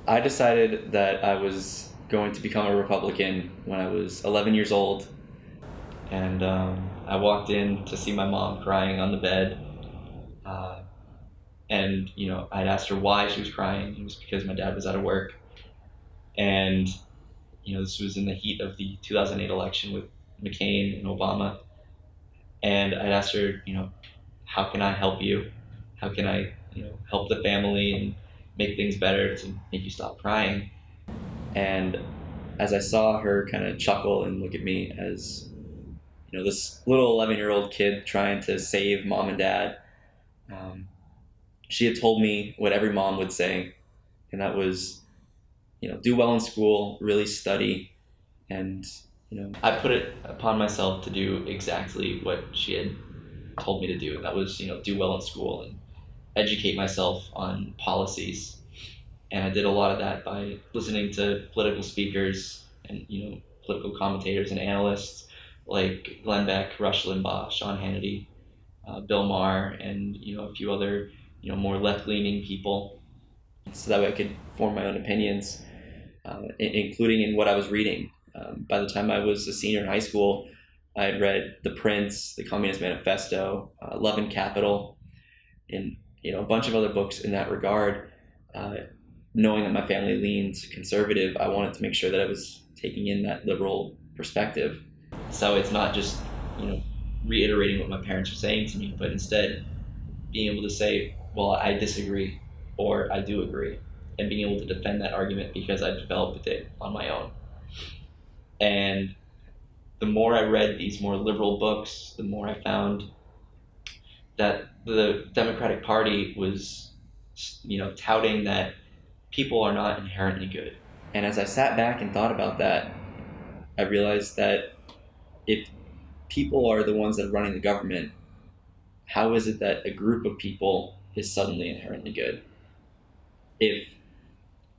I decided that I was going to become a Republican when I was 11 years old, and I walked in to see my mom crying on the bed, uh, and I'd asked her why she was crying. It was because my dad was out of work, and this was in the heat of the 2008 election with McCain and Obama, and I'd asked her, how can I help you? How can I, help the family and make things better to make you stop crying? And as I saw her kind of chuckle and look at me as, this little 11-year-old kid trying to save mom and dad, um, she had told me what every mom would say, and that was, do well in school, really study, and I put it upon myself to do exactly what she had told me to do, and that was, do well in school and educate myself on policies. And I did a lot of that by listening to political speakers and political commentators and analysts like Glenn Beck, Rush Limbaugh, Sean Hannity, Bill Maher, and a few other more left-leaning people, so that way I could form my own opinions, including in what I was reading. By the time I was a senior in high school, I had read The Prince, The Communist Manifesto, Love and Capital, and a bunch of other books in that regard. Knowing that my family leaned conservative, I wanted to make sure that I was taking in that liberal perspective. So it's not just reiterating what my parents are saying to me, but instead being able to say, well, I disagree, or I do agree, and being able to defend that argument because I've developed it on my own. And the more I read these more liberal books, the more I found that the Democratic Party was, touting that people are not inherently good. And as I sat back and thought about that, I realized that if people are the ones that are running the government, how is it that a group of people is suddenly inherently good? If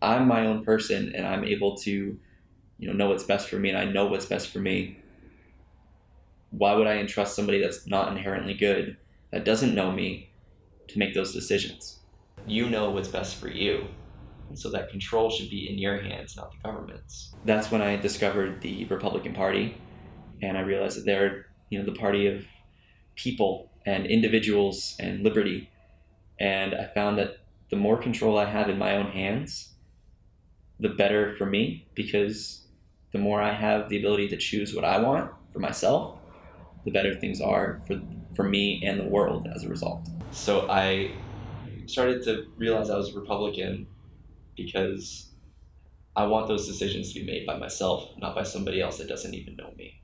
I'm my own person and I'm able to, know what's best for me, and I know what's best for me, why would I entrust somebody that's not inherently good, that doesn't know me, to make those decisions? You know what's best for you. And so that control should be in your hands, not the government's. That's when I discovered the Republican Party, and I realized that they're, the party of people and individuals and liberty. And I found that the more control I have in my own hands, the better for me, because the more I have the ability to choose what I want for myself, the better things are for me and the world as a result. So I started to realize I was a Republican because I want those decisions to be made by myself, not by somebody else that doesn't even know me.